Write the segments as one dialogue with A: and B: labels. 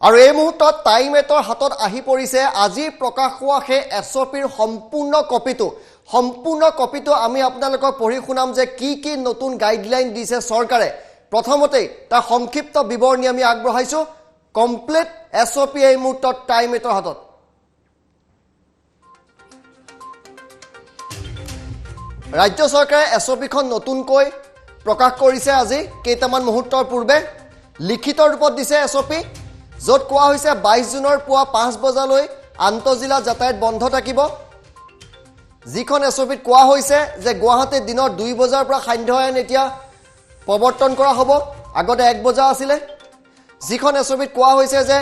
A: আৰু এই মুহূৰ্তত টাইম এটৰ হাতত আহি পৰিছে আজি প্ৰকাশ হোৱা সেই এছঅপিৰ সম্পূৰ্ণ কপিটো আমি আপোনালোকক পঢ়ি শুনাম যে কি নতুন গাইডলাইন দিছে চৰকাৰে প্ৰথমতে তাৰ সংক্ষিপ্ত বিৱৰণী আমি আগবঢ়াইছো কমপ্লিট এছঅপি এই মুহূৰ্তত টাইম এটৰ হাতত ৰাজ্য চৰকাৰে এছঅপিখন নতুনকৈ প্ৰকাশ কৰিছে আজি কেইটামান মুহূৰ্তৰ পূৰ্বে লিখিত ৰূপত দিছে এছঅপি য'ত কোৱা হৈছে 22 জুনৰ পুৱা 5 বজালৈ আন্তঃজিলা যাতায়াত বন্ধ থাকিব যিখন এছঅপিত কোৱা হৈছে যে গুৱাহাটীত দিনৰ 2 বজাৰ পৰা সান্ধ্য আইন এতিয়া প্ৰৱৰ্তন কৰা হ'ব আগতে 1 বজা আছিল যিখন এছঅপিত কোৱা হৈছে যে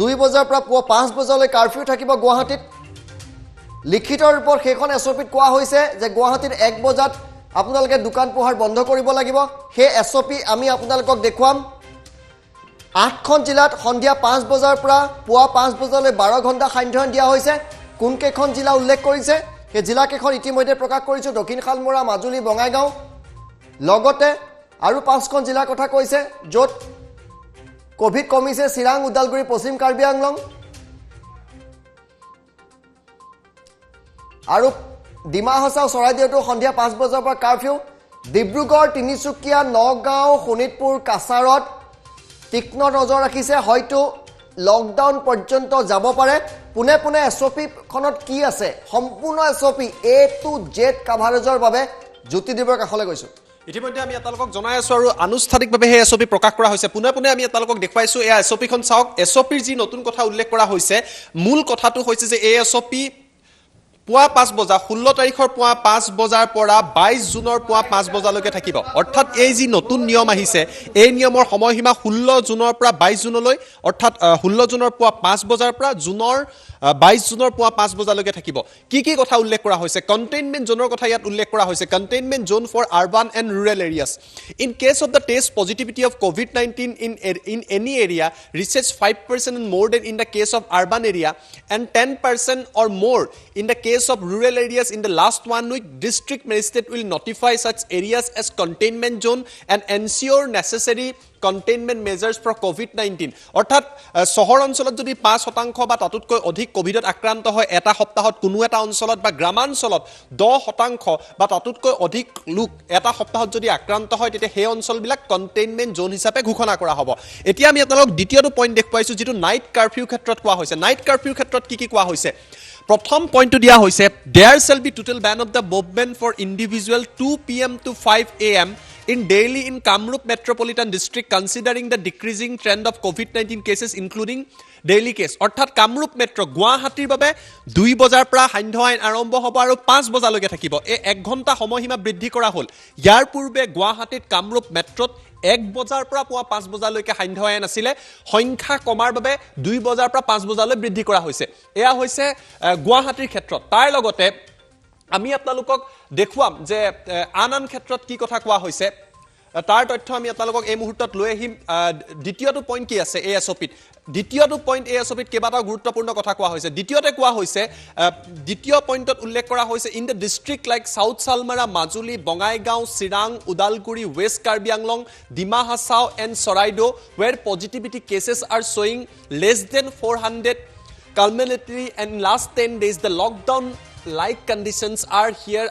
A: 2 বজাৰ পৰা পুৱা 5 বজালৈ কাৰফিউ থাকিব গুৱাহাটীত লিখিত ৰূপত সেইখন এছঅপিত কোৱা হৈছে যে গুৱাহাটীত 1 বজাত আপোনালোকে দোকান পোহাৰ বন্ধ কৰিব লাগিব সেই এছঅপি আমি আপোনালোকক দেখুৱাম 8খন জিলাত সন্ধিয়া 5 বজাৰ পৰা পুৱা 5 বজালৈ 12 ঘণ্টা সান্ধ্য দিয়া হৈছে কোন কেইখন জিলা উল্লেখ কৰিছে সেই জিলা কেইখন ইতিমধ্যে প্ৰকাশ কৰিছো দক্ষিণ খালমৰা মাজুলী বঙাইগাঁও লগতে আৰু 5খন জিলাৰ কথা কৈছে য'ত কোভিড কমিছে চিৰাং উদালগুৰি পশ্চিম কাৰ্বি আংলং আৰু ডিমা হাছাও চৰাইদেউতো সন্ধিয়া 5 বজাৰ পৰা কাৰফিউ ডিব্ৰুগড় তিনিচুকীয়া নগাঁও শোণিতপুৰ কাছাৰত তীক্ষ্ণ নজৰ ৰাখিছে হয়তো লকডাউন পৰ্যন্ত যাব পাৰে পুনে এছঅপি খনত কি আছে সম্পূৰ্ণ এছঅপি এ টু জেড কভাৰেজৰ বাবে জ্যোতিদেৱৰ কাখলৈ গৈছো
B: ইতিমধ্যে আমি আপোনালোকক জনাই আছো আৰু আনুষ্ঠানিকভাৱে সেই এছঅপি প্ৰকাশ কৰা হৈছে পুনে আমি আপোনালোকক দেখুৱাইছো এই এছঅপিখন চাওক এছঅপিৰ যি নতুন কথা উল্লেখ কৰা হৈছে মূল কথাটো হৈছে যে এই এছঅপি পুৱা 5 বজা 16 তাৰিখৰ পুৱা 5 বজাৰ পৰা 22 জুনৰ পুৱা 5 বজালৈকে থাকিব অৰ্থাৎ এই যি নতুন নিয়ম আহিছে এই নিয়মৰ সময়সীমা 16 জুনৰ পৰা 22 জুনলৈ অৰ্থাৎ 16 জুনৰ পুৱা 5 বজাৰ পৰা 22 জুনৰ পুৱা 5 বজালৈকে থাকিব কি কথা উল্লেখ কৰা হৈছে কণ্টেইনমেণ্ট জোনৰ কথা ইয়াত উল্লেখ কৰা হৈছে containment zone for urban and rural areas in case of the test positivity of COVID-19 in any area reaches 5% and more than in the case of urban area and 10% or more in the case of rural areas in the last 1 week district magistrate will notify such areas as containment zone and ensure necessary containment measures for COVID-19 অৰ্থাৎ শহৰ অঞ্চলত যদি 5% বা তাতকৈ অধিক কোভিডত আক্ৰান্ত হয় এটা সপ্তাহত কোনো এটা অঞ্চলত বা গ্ৰামাঞ্চলত 10% বা তাতকৈ অধিক লোক এটা সপ্তাহত যদি আক্ৰান্ত হয় তেতিয়া সেই অঞ্চলবিলাক কণ্টেইনমেণ্ট জোন হিচাপে ঘোষণা কৰা হ'ব এতিয়া আমি আপোনালোক দ্বিতীয়টো পইণ্ট দেখুৱাইছো যিটো নাইট কাৰফিউ ক্ষেত্ৰত কোৱা হৈছে নাইট কাৰফিউ ক্ষেত্ৰত কি কোৱা হৈছে প্ৰথম পইণ্টটো দিয়া হৈছে there shall be total ban of the movement for individual 2 p.m. to 5 a.m. in daily in Kamrup Metropolitan District considering the decreasing trend of COVID-19 cases including daily case অৰ্থাৎ Kamrup metro গুৱাহাটীৰ বাবে 2 বজাৰ পৰা সান্ধ্য আইন আৰম্ভ হ'ব আৰু 5 বজালৈকে থাকিব এই 1 ঘণ্টা সময়সীমা বৃদ্ধি কৰা হ'ল ইয়াৰ পূৰ্বে গুৱাহাটীত কামৰূপ মেট্ৰত 1 বজাৰ পৰা পুৱা 5 বজালৈকে সান্ধ্য আইন আছিলে সংখ্যা কমাৰ বাবে 2 বজাৰ পৰা 5 বজালৈ বৃদ্ধি কৰা হৈছে এয়া হৈছে গুৱাহাটীৰ ক্ষেত্ৰত তাৰ লগতে আমি আপোনালোকক দেখুৱাম যে আন ক্ষেত্ৰত কি কথা কোৱা হৈছে তাৰ তথ্য আমি আপোনালোকক এই মুহূৰ্তত লৈ আহিম দ্বিতীয়টো পইণ্ট কি আছে এই এছঅপিত দ্বিতীয়টো পইণ্ট এই এছঅপিত কেইবাটাও গুৰুত্বপূৰ্ণ কথা কোৱা হৈছে দ্বিতীয়তে কোৱা হৈছে দ্বিতীয় পইণ্টত উল্লেখ কৰা হৈছে in the district like South Salmara Majuli Bongaigaon Chirang Udalguri West Karbi Anglong Dima Hasao and Charaideo where positivity cases are শ্বয়িং less than 400 cumulatively and last 10 days the lockdown like conditions are here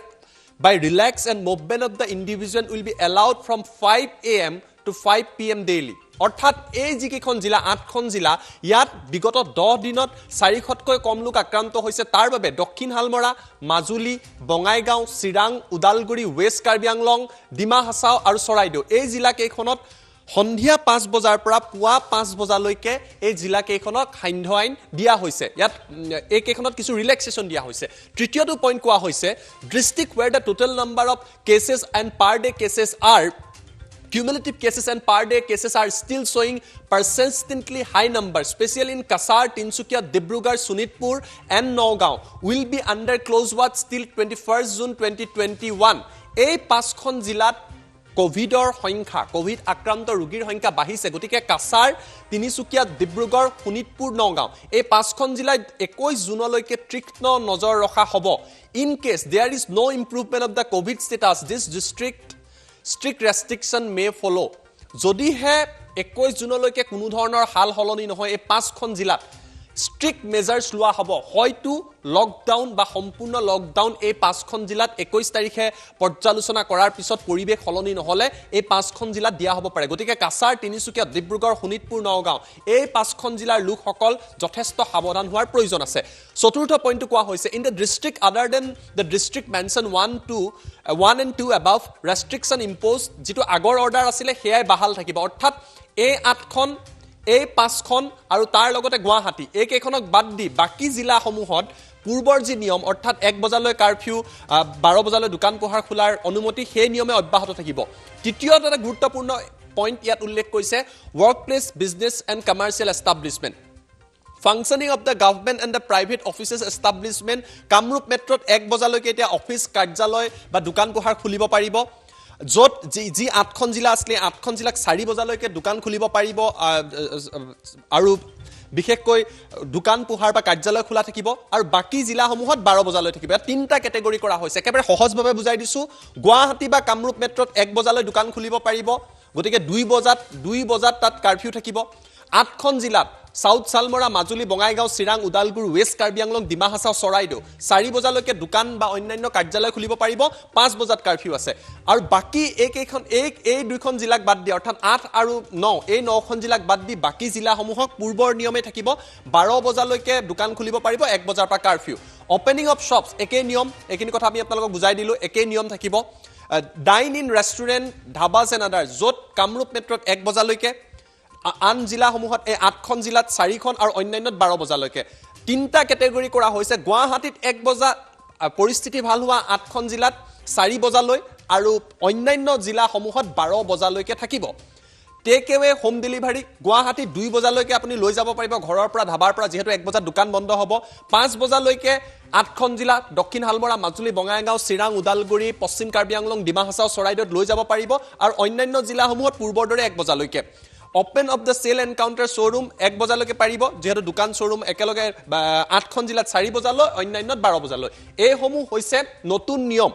B: by relax and movement of the individual will be allowed from 5 a.m. to 5 p.m. daily অৰ্থাৎ এই যিকেইখন জিলা 8খন জিলা ইয়াত বিগত 10 দিনত 400তকৈ কম লোক আক্ৰান্ত হৈছে তাৰ বাবে দক্ষিণ হালমৰা মাজুলী বঙাইগাঁও চিৰাং উদালগুৰি ৱেষ্ট কাৰ্বি আংলং ডিমা হাছাও আৰু চৰাইদেউ এই জিলা কেইখনত সন্ধিয়া 5 বজাৰ পৰা পুৱা 5 বজালৈকে এই জিলা কেইখনক সান্ধ্য আইন দিয়া হৈছে ইয়াত এই কেইখনত কিছু ৰিলেক্সেশ্যন দিয়া হৈছে তৃতীয়টো পইণ্ট কোৱা হৈছে district where the total number of cases and per day cases are cumulative cases and per day cases are still showing persistently high numbers especially in Kasar Tinsukia Dibrugarh Sonitpur and Nagaon will be under close watch till 21st June 2021 এই 5খন জিলাত কোভিডৰ সংখ্যা Covid আক্ৰান্ত ৰোগীৰ সংখ্যা বাঢ়িছে গতিকে কাছাৰ তিনিচুকীয়া ডিব্ৰুগড় শোণিতপুৰ নগাঁও এই 5খন জিলাত 21 জুনলৈকে তীক্ষ্ণ নজৰ ৰখা হ'ব in case there is no improvement of the COVID status this district strict restriction may follow যদিহে 21 জুনলৈকে কোনো ধৰণৰ হাল হলনি নহয় এই 5খন জিলাত ষ্ট্ৰিক্ট মেজাৰ্ছ লোৱা হ'ব হয়তো লকডাউন বা সম্পূৰ্ণ লকডাউন এই 5খন জিলাত 21 তাৰিখে পৰ্যালোচনা কৰাৰ পিছত পৰিৱেশ হলনি নহলে এই 5খন জিলাত দিয়া হ'ব পাৰে গতিকে কাছাৰ তিনিচুকীয়া ডিব্ৰুগড় শোণিতপুৰ নগাঁও এই 5খন জিলাৰ লোকসকল যথেষ্ট সাৱধান হোৱাৰ প্ৰয়োজন আছে চতুৰ্থ পইণ্টটো কোৱা হৈছে in the district other than the district mention 1 and 2 above restriction imposed যিটো আগৰ অৰ্ডাৰ আছিলে সেয়াই বাহাল থাকিব অৰ্থাৎ এই 8খন এই 5খন আৰু তাৰ লগতে গুৱাহাটী এই কেইখনক বাদ দি বাকি জিলাসমূহত পূৰ্বৰ যি নিয়ম অৰ্থাৎ 1 বজালৈ কাৰফিউ 12 বজালৈ দোকান পোহাৰ খোলাৰ অনুমতি সেই নিয়মে অব্যাহত থাকিব তৃতীয়ত এটা গুৰুত্বপূৰ্ণ পইণ্ট ইয়াত উল্লেখ কৰিছে workplace business and commercial establishment functioning of the government and the private offices establishment Kamrup মেট্ৰত 1 বজালৈকে এতিয়া অফিচ কাৰ্যালয় বা দোকান পোহাৰ খুলিব পাৰিব য'ত যি 8খন জিলা আছে 8খন জিলাক 4 বজালৈকে দোকান খুলিব পাৰিব আৰু বিশেষকৈ দোকান পোহাৰ বা কাৰ্যালয় খোলা থাকিব আৰু বাকি জিলাসমূহত 12 বজালৈ থাকিব তিনিটা কেটেগৰী কৰা হৈছে একেবাৰে সহজভাৱে বুজাই দিছো গুৱাহাটী বা কামৰূপ মেট্ৰত 1 বজালৈ দোকান খুলিব পাৰিব গতিকে 2 বজাত তাত কাৰফিউ থাকিব 8খন জিলাত সাউথ সালমৰা মাজুলী বঙাইগাঁও চিৰাং উদালগুৰি ৱেষ্ট কাৰ্বি আংলং ডিমা হাছাও চৰাইদেউ 4 বজালৈকে দোকান বা অন্যান্য কাৰ্যালয় খুলিব পাৰিব 5 বজাত কাৰফিউ আছে আৰু বাকি এই দুইখন জিলাক বাদ দি অৰ্থাৎ 8 আৰু 9 এই 9খন জিলাক বাদ দি বাকি জিলাসমূহক পূৰ্বৰ নিয়মে থাকিব 12 বজালৈকে দোকান খুলিব পাৰিব 1 বজাৰ পৰা কাৰফিউ ওপেনিং অফ শ্বপছ একে নিয়ম এইখিনি কথা আমি আপোনালোকক বুজাই দিলো একে নিয়ম থাকিব dine in restaurants dhabas and other য'ত কামৰূপ মেট্ৰত 1 বজালৈকে আন জিলাসমূহত এই 8খন জিলাত 4খন আৰু অন্যান্যত 12 বজালৈকে তিনিটা কেটেগৰী কৰা হৈছে গুৱাহাটীত 1 বজা পৰিস্থিতি ভাল হোৱা 8খন জিলাত 4 বজালৈ আৰু অন্যান্য জিলাসমূহত 12 বজালৈকে থাকিব take away home delivery Guwahati 2 বজালৈকে আপুনি লৈ যাব পাৰিব ঘৰৰ পৰা ধাবাৰ পৰা যেহেতু 1 বজাত দোকান বন্ধ হ'ব 5 বজালৈকে 8খন জিলা দক্ষিণ হালমৰা মাজুলী বঙাইগাঁও চিৰাং উদালগুৰি পশ্চিম কাৰ্বি আংলং ডিমা হাছাও চৰাইদেউত লৈ যাব পাৰিব আৰু অন্যান্য জিলাসমূহত পূৰ্বৰ দৰে 1 বজালৈকে Open of the sale and counter showroom 1 বজালৈকে পাৰিব যেহেতু দোকান showroom একেলগে 8খন জিলাত 4 বজালৈ অন্যান্যত 12 বজালৈ এই সমূহ হৈছে নতুন নিয়ম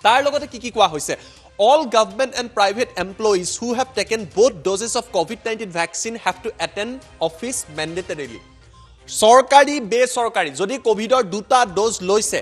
B: তাৰ লগতে কি কোৱা হৈছে all government and private employees who have taken both doses of COVID-19 vaccine have to attend office mandatorily সৰকাৰী বেসৰকাৰী যদি কোভিডৰ দুটা ডোজ লৈছে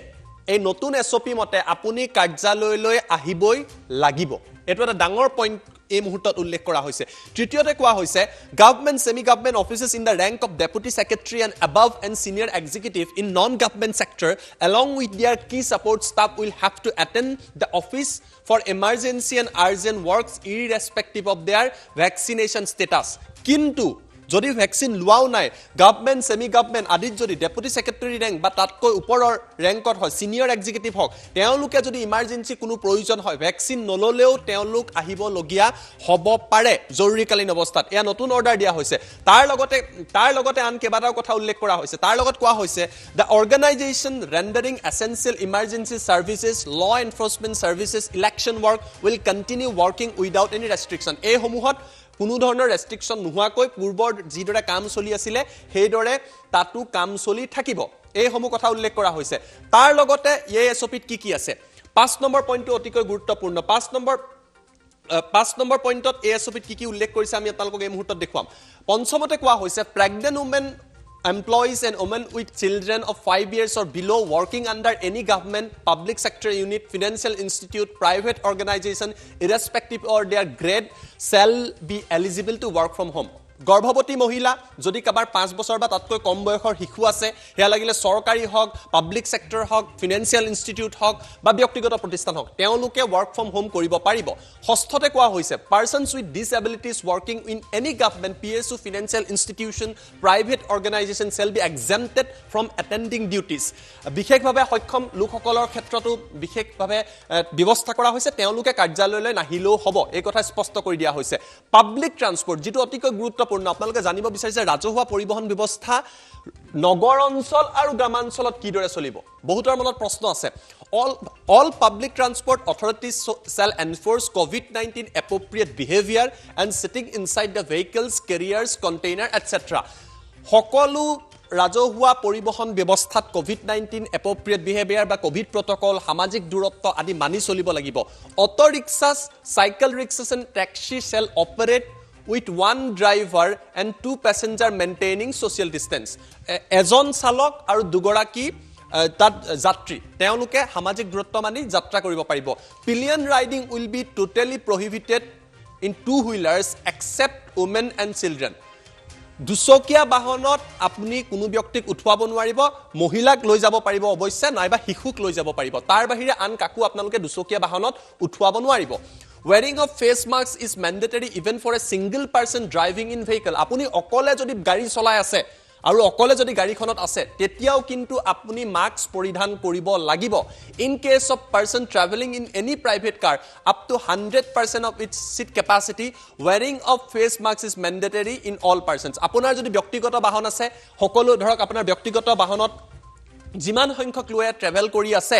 B: এই নতুন এসপি মতে আপুনি কাৰ্যালয়লৈ আহিবই লাগিব এটো এটা ডাঙৰ পইণ্ট এই মুহূৰ্তত উল্লেখ কৰা হৈছে তৃতীয়তে কোৱা হৈছে government semi government offices in the rank of deputy secretary and above and senior executive in non-government sector along with their key support staff will have to attend the office for emergency and urgent works irrespective of their vaccination status কিন্তু যদি vaccine লোৱাও নাই government semi government আদিত যদি deputy secretary rank বা তাতকৈ ওপৰৰ ৰেংকত হয় সিনিয়ৰ এক্সিকিউটিভ হওক তেওঁলোকে যদি ইমাৰ্জেন্সি কোনো প্ৰয়োজন হয় ভ্যাকসিন নললেও তেওঁলোক আহিব লগিয়া হ'ব পাৰে জৰুৰীকালীন অৱস্থাত এয়া নতুন অৰ্ডাৰ দিয়া হৈছে তাৰ লগতে আন কেইবাটাও কথা উল্লেখ কৰা হৈছে তাৰ লগত কোৱা হৈছে the organisation rendering essential emergency services law enforcement services election work will continue working without any restriction এই সমূহত কোনো ধৰণৰ ৰেষ্ট্ৰিকশ্যন নোহোৱাকৈ পূৰ্বৰ যিদৰে কাম চলি আছিল সেইদৰে তাতো কাম চলি থাকিব এই সমূহ কথা উল্লেখ কৰা হৈছে তাৰ লগতে এই এসপিত কি আছে 5 নম্বৰ পইণ্টটো অতিকৈ গুৰুত্বপূৰ্ণ 5 নম্বৰ পইণ্টত এই এসপিত কি উল্লেখ কৰিছে আমি আপোনালোকক এই মুহূৰ্তত দেখুৱাম পঞ্চমতে কোৱা হৈছে pregnant women employees and women with children of 5 years or below working under any government, public sector unit, financial institute, private organization, irrespective of their grade, shall be eligible to work from home. গৰ্ভৱতী মহিলা যদি কাবাৰ 5 বছৰ বা তাতকৈ কম বয়সৰ শিশু আছে হেয়া লাগিলে সৰকাৰী হওক পাব্লিক সেক্টৰ হওক ফিনান্সিয়াল ইনষ্টিটিউট হওক বা ব্যক্তিগত প্ৰতিষ্ঠান হওক তেওঁলোকে ওয়াৰ্ক ফ্ৰম হোম কৰিব পাৰিব ষষ্ঠতে কোৱা হৈছে persons with disabilities working in any government PSU financial institution private organisation shall be exempted from attending duties বিশেষভাৱে সক্ষম লোকসকলৰ ক্ষেত্ৰতো বিশেষভাৱে ব্যৱস্থা কৰা হৈছে তেওঁলোকে কাৰ্যালয়লৈ নাহিলেও হ'ব এই কথা স্পষ্ট কৰি দিয়া হৈছে পাব্লিক ট্ৰান্সপোৰ্ট যেটো অতিকৈ গুৰুত্ব আপোনালোকে জানিব বিচাৰিছে ৰাজহুৱা পৰিবহন ব্যৱস্থা নগৰ অঞ্চল আৰু গ্ৰামাঞ্চলত কিদৰে চলিব বহুতৰ মনত প্ৰশ্ন আছে all public transport authorities shall enforce COVID-19 appropriate behavior and sitting inside the vehicles carriers container etc সকলো ৰাজহুৱা পৰিবহন ব্যৱস্থাত COVID-19 appropriate behavior বা কোভিড প্ৰটকল সামাজিক দূৰত্ব আদি মানি চলিব লাগিব auto rickshaws cycle rickshaws and taxi shall operate with one driver and 2 passengers maintaining social distance. এজন চালক আৰু দুগৰাকী তাত যাত্ৰী তেওঁলোকে সামাজিক দূৰত্ব মানি যাত্ৰা কৰিব পাৰিব. Pillion riding will be totally prohibited in two-wheelers except women and children. দুচকীয়া বাহনত আপুনি কোনো ব্যক্তিক উঠুৱাব নোৱাৰিব, মহিলাক লৈ যাব পাৰিব অৱশ্যে, নাইবা শিশুক লৈ যাব পাৰিব. তাৰ বাহিৰে আন কাকো আপোনালোকে দুচকীয়া বাহনত উঠুৱাব নোৱাৰিব. Wearing of face mask is mandatory even for a single person driving in vehicle. আপুনি অকলে যদি গাড়ী চলাই আছে আৰু অকলে যদি গাড়ীখনত আছে তেতিয়াও কিন্তু আপুনি মাস্ক পৰিধান কৰিব লাগিব. In case of person traveling in any private car up to 100% of its seat capacity, wearing of face mask is mandatory in all persons. আপোনাৰ যদি ব্যক্তিগত বাহন আছে, সকলো ধৰক আপোনাৰ ব্যক্তিগত বাহনত যিমান সংখ্যক লোকে ট্ৰেভেল কৰি আছে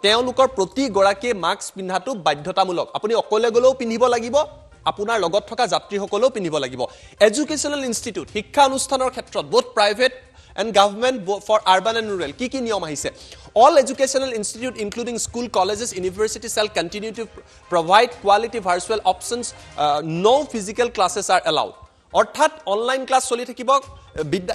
B: তেওঁলোকৰ প্ৰতি গৰাকীয়ে মাস্ক পিন্ধাটো বাধ্যতামূলক. আপুনি অকলে গলেও পিন্ধিব লাগিব, আপোনাৰ লগত থকা যাত্ৰীসকলেও পিন্ধিব লাগিব. এডুকেশ্যনেল ইনষ্টিটিউট শিক্ষা অনুষ্ঠানৰ ক্ষেত্ৰত both private and government for urban and rural কি নিয়ম আহিছে? All educational institute including school, colleges, universities shall continue to provide quality virtual options. No physical classes are allowed. অৰ্থাৎ অনলাইন ক্লাছ চলি থাকিব,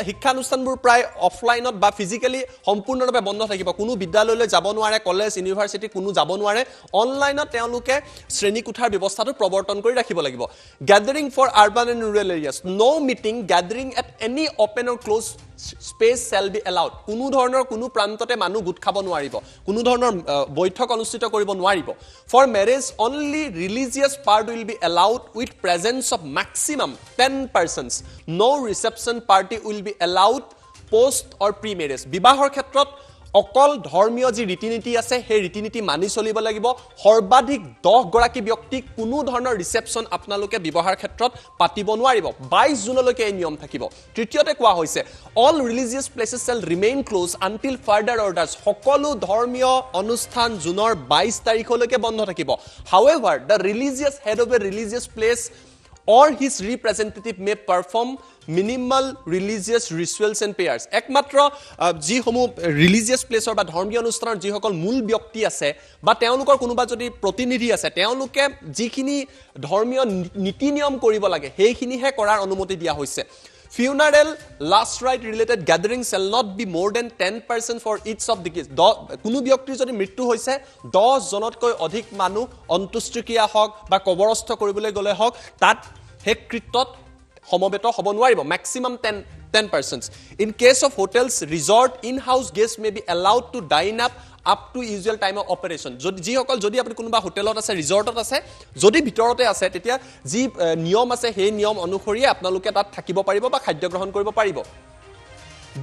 B: শিক্ষানুষ্ঠানবোৰ প্ৰায় অফলাইনত বা ফিজিক্যালি সম্পূৰ্ণৰূপে বন্ধ থাকিব. কোনো বিদ্যালয়লৈ যাব নোৱাৰে, কলেজ ইউনিভাৰ্চিটি কোনো যাব নোৱাৰে. অনলাইনত তেওঁলোকে শ্ৰেণীকোঠাৰ ব্যৱস্থাটো প্ৰৱৰ্তন কৰি ৰাখিব লাগিব. Gathering for urban and rural areas, no meeting gathering at any open or close space shall be allowed. কোনো ধৰণৰ কোনো প্ৰান্ততে মানুহ গোট খাব নোৱাৰিব, কোনো ধৰণৰ বৈঠক অনুষ্ঠিত কৰিব নোৱাৰিব. For marriage only religious part will be allowed with presence of maximum 10 persons. No reception party will be allowed post or pre-marriage. বিবাহৰ ক্ষেত্ৰত অকল ধৰ্মীয় যি ৰীতি-নীতি আছে সেই ৰীতি-নীতি মানি চলিব লাগিব. সৰ্বাধিক 10 গৰাকী ব্যক্তিক কোনো ধৰণৰ ৰিসেপশন আপোনালোকে বিবাহৰ ক্ষেত্ৰত পাতিব নোৱাৰিব. 22 জুনলৈকে এই নিয়ম থাকিব. তৃতীয়তে কোৱা হৈছে all religious places shall remain closed until further orders. সকলো ধৰ্মীয় অনুষ্ঠান জুনৰ 22 তাৰিখলৈকে বন্ধ থাকিব. However, the religious head of a religious place or his representative may perform minimal religious rituals and prayers. একমাত্ৰ যিসমূহ ৰিলিজিয়াছ প্লেছৰ বা ধৰ্মীয় অনুষ্ঠানৰ যিসকল মূল ব্যক্তি আছে বা তেওঁলোকৰ কোনোবা যদি প্ৰতিনিধি আছে তেওঁলোকে যিখিনি ধৰ্মীয় নীতি নিয়ম কৰিব লাগে সেইখিনিহে কৰাৰ অনুমতি দিয়া হৈছে. Funeral, last rite related gathering shall not be more than 10% for each of the case. কোনো ব্যক্তিৰ যদি মৃত্যু হৈছে 10 জনতকৈ অধিক মানুহ অন্ত্যেষ্টিক্ৰিয়া হওক বা কবৰস্থ কৰিবলৈ গলে হওক তাত সেই কৃত্যত সমবেত হ'ব নোৱাৰিব. Maximum 10 persons. In case of hotels, resort, in-house guests may be allowed to dine up to usual time of operation. যদি আপুনি কোনোবা হোটেলত আছে, ৰিজৰ্টত আছে, যদি ভিতৰতে আছে তেতিয়া যি নিয়ম আছে সেই নিয়ম অনুসৰি আপোনালোকে তাত থাকিব পাৰিব বা খাদ্য গ্ৰহণ কৰিব পাৰিব.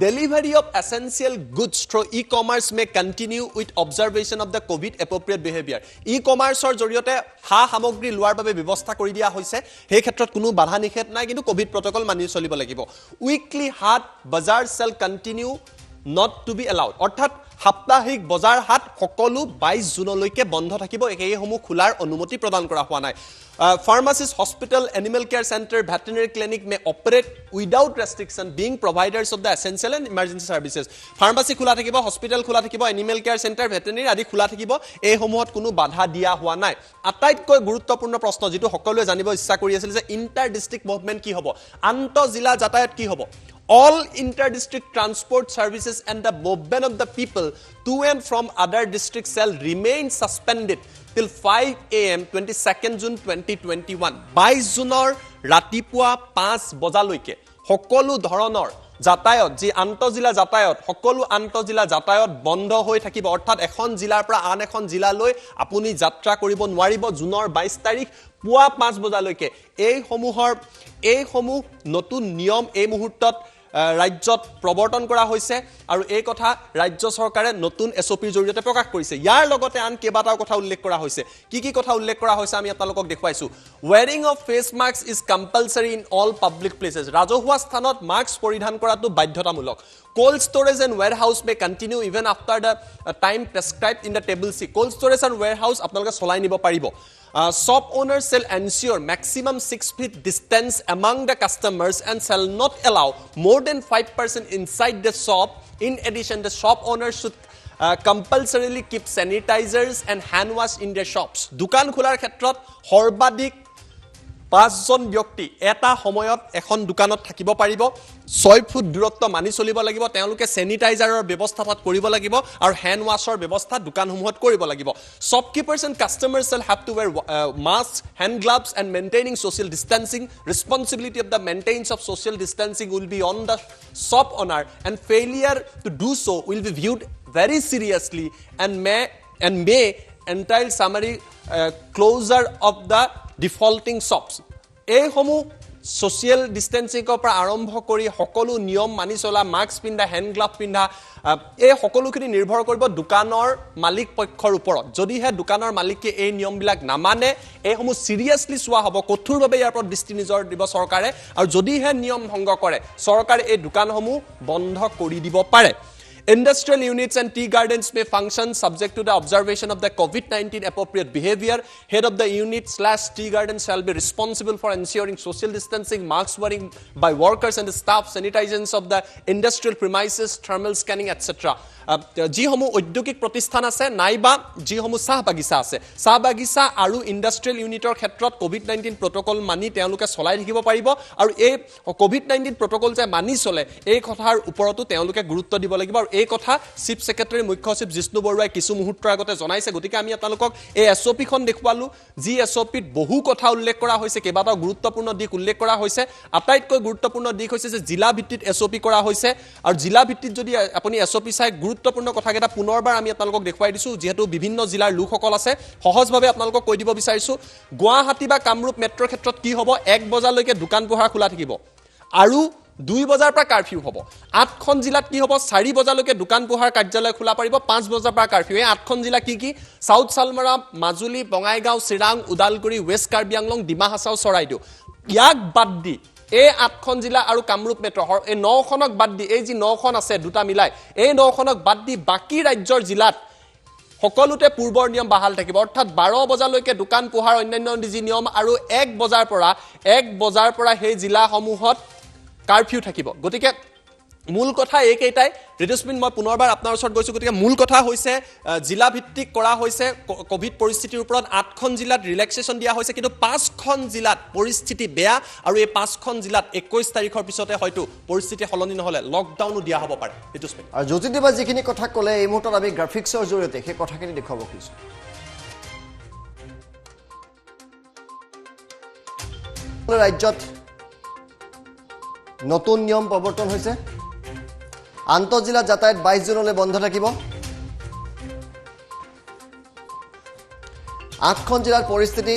B: Delivery of essential goods through e-commerce may continue with observation of the COVID appropriate behavior. E-commerceৰ জৰিয়তে সামগ্ৰী লোৱাৰ বাবে ব্যৱস্থা কৰি দিয়া হৈছে, সেই ক্ষেত্ৰত কোনো বাধা নিষেধ নাই, কিন্তু কোভিড প্ৰটকল মানি চলিব লাগিব. Weekly হাট বজাৰ shall continue not to be allowed. অৰ্থাৎ সাপ্তাহিক বজাৰ হাট সকলো 22 জুনলৈকে বন্ধ থাকিব, এইসমূহ খোলাৰ অনুমতি প্ৰদান কৰা হোৱা নাই. Pharmacies, hospital, animal care center, veterinary clinic may operate without restriction being providers of the essential and emergency services. Pharmacy খোলা থাকিব, hospital খোলা থাকিব, animal care center, veterinary আদি খোলা থাকিব, এইসমূহত কোনো বাধা দিয়া হোৱা নাই. আটাইতকৈ গুৰুত্বপূৰ্ণ প্ৰশ্ন যিটো সকলোৱে জানিব ইচ্ছা কৰি আছিল যে ইণ্টাৰ ডিষ্ট্ৰিক্ট মুভমেণ্ট কি হ'ব, আন্তঃজিলা যাতায়াত কি হ'ব. All inter-district transport services and the movement of the people to and from other districts shall remain suspended till 5 AM 22nd June 2021. 22 জুনৰ ৰাতিপুৱা 5 বজালৈকে সকলো ধৰণৰ যাতায়াত যি আন্তঃজিলা যাতায়াত সকলো আন্তঃজিলা যাতায়াত বন্ধ হৈ থাকিব. অৰ্থাৎ এখন জিলাৰ পৰা আন এখন জিলালৈ আপুনি যাত্ৰা কৰিব নোৱাৰিব জুনৰ 22 তাৰিখ পুৱা 5 বজালৈকে. এইসমূহ নতুন নিয়ম এই মুহূৰ্তত ৰাজ্যত প্ৰৱৰ্তন কৰা হৈছে আৰু এই কথা ৰাজ্য চৰকাৰে নতুন এছঅপিৰ জৰিয়তে প্ৰকাশ কৰিছে. ইয়াৰ লগতে আন কেইবাটাও কথা উল্লেখ কৰা হৈছে. কি কথা উল্লেখ কৰা হৈছে আমি আপোনালোকক দেখুৱাইছো. Wearing of face mask is compulsory in all public places. ৰাজহুৱা স্থানত মাস্ক পৰিধান কৰাটো বাধ্যতামূলক. Cold storage and warehouse may continue even after the time prescribed in the table C. Cold storage and warehouse আপোনালোকে চলাই নিব পাৰিব. Shop owners shall ensure maximum 6 feet distance among the customers and shall not allow more than 5% inside the shop. In addition, the shop owners should compulsorily keep sanitizers and hand wash in their shops. Dukan kholar khetrot horbadhik 5জন ব্যক্তি এটা সময়ত এখন দোকানত থাকিব পাৰিব 6 foot দূৰত্ব মানি চলিব লাগিব তেওঁলোকে স্যানিটাইজাৰৰ ব্যৱস্থা তাত কৰিব লাগিব আৰু হ্যান্ড ওয়াশৰ ব্যৱস্থা দোকানসমূহত কৰিব লাগিব shopkeepers and customers will have to wear masks hand gloves and maintaining social distancing responsibility of the maintenance of social distancing will be on the shop owner and failure to do so will be viewed very seriously and may entail summary closure of the defaulting shops এই সমূহ social distancing পৰা আৰম্ভ কৰি সকলো নিয়ম মানি চলা mask পিন্ধা hand glove পিন্ধা এই সকলোখিনি নিৰ্ভৰ কৰিব দোকানৰ মালিক পক্ষৰ ওপৰত যদিহে দোকানৰ মালিকে এই নিয়মবিলাক নামানে এই সমূহ সিৰিয়াসলি চোৱা হ'ব কঠোৰভাৱে ইয়াৰ ওপৰত দৃষ্টি নিজাৰ দিব চৰকাৰে আৰু যদিহে নিয়ম ভংগ কৰে চৰকাৰে এই দোকানসমূহ বন্ধ কৰি দিব পাৰে Industrial units and tea gardens may function subject to the observation of the COVID-19 appropriate behavior. Head of the unit/tea garden shall be responsible for ensuring social distancing, mask wearing by workers and the staff, sanitization of the industrial premises, thermal scanning, etc. যিসমূহ ঔদ্যোগিক প্ৰতিষ্ঠান আছে নাইবা যিসমূহ চাহ বাগিচা আৰু industrial ইউনিটৰ ক্ষেত্ৰত কোভিড-19 প্ৰটোকল মানি তেওঁলোকে চলাই থাকিব পাৰিব আৰু এই কোভিড-19 প্ৰটোকল যে মানি চলে এই কথাৰ ওপৰতো তেওঁলোকে গুৰুত্ব দিব লাগিব আৰু এই কথা চিফ সেক্ৰেটাৰী মুখ্য সচিব জিষ্ণু বৰুৱাই কিছু মুহূৰ্তৰ আগতে জনাইছে গতিকে আমি আপোনালোকক এই এছঅপিখন দেখুৱালো যি এছঅপিত বহু কথা উল্লেখ কৰা হৈছে কেইবাটাও গুৰুত্বপূৰ্ণ দিক উল্লেখ কৰা হৈছে আটাইতকৈ গুৰুত্বপূৰ্ণ দিক হৈছে যে জিলা ভিত্তিত এছঅপি কৰা হৈছে আৰু জিলা ভিত্তিত যদি আপুনি এছঅপি চাই গুৰুত্বপূৰ্ণ কথাকেইটা পুনৰবাৰ আমি আপোনালোকক দেখুৱাই দিছো যেহেতু বিভিন্ন জিলাৰ লোকসকল আছে সহজভাৱে আপোনালোকক কৈ দিব বিচাৰিছো গুৱাহাটী বা কামৰূপ মেট্ৰৰ ক্ষেত্ৰত কি হ'ব 1 বজালৈকে দোকান পোহাৰ খোলা থাকিব আৰু 2 বজাৰ পৰা কাৰফিউ হ'ব 8খন জিলাত কি হ'ব 4 বজালৈকে দোকান পোহাৰ কাৰ্যালয় খোলা পাৰিব 5 বজাৰ পৰা কাৰফিউ এই 8খন জিলা কি সাউথ সালমাৰা মাজুলী বঙাইগাঁও চিৰাং উদালগুৰি ওয়েষ্ট কাৰ্বি আংলং ডিমা হাছাও চৰাইদেউ ইয়াক বাদ দি এই 8খন জিলা আৰু কামৰূপ মেট্ৰ এই 9খনক বাদ দি এই যি 9খন আছে দুটা মিলাই এই 9খনক বাদ দি বাকি ৰাজ্যৰ জিলাত সকলোতে পূৰ্বৰ নিয়ম বাহাল থাকিব অৰ্থাৎ 12 বজালৈকে দোকান পোহাৰ অন্যান্য যি নিয়ম আৰু 1 বজাৰ পৰা সেই জিলাসমূহত কাৰফিউ থাকিব গতিকে মূল কথা এইকেইটাই ৰেডিঅ'স্পিন মই পুনৰবাৰ আপোনাৰ ওচৰত গৈছো গতিকে মূল কথা হৈছে জিলা ভিত্তিক কৰা হৈছে কোভিড পৰিস্থিতিৰ ওপৰত 8খন জিলাত ৰিলেক্সেশন দিয়া হৈছে কিন্তু 5খন জিলাত পৰিস্থিতি বেয়া আৰু এই 5খন জিলাত 21 তাৰিখৰ পিছতে হয়তো পৰিস্থিতি সলনি নহলে লকডাউনো দিয়া হ'ব পাৰে ৰেডিঅ'স্পিন
A: আৰু জ্যোতিদেৱা যিখিনি কথা ক'লে এই মুহূৰ্তত আমি গ্ৰাফিক্সৰ জৰিয়তে সেই কথাখিনি দেখুৱাব খুজিছো ৰাজ্যত নতুন নিয়ম প্ৰৱৰ্তন হৈছে আন্তঃজিলা যাতায়াত 22 জুনলৈ বন্ধ থাকিব 8খন জিলাৰ পৰিস্থিতি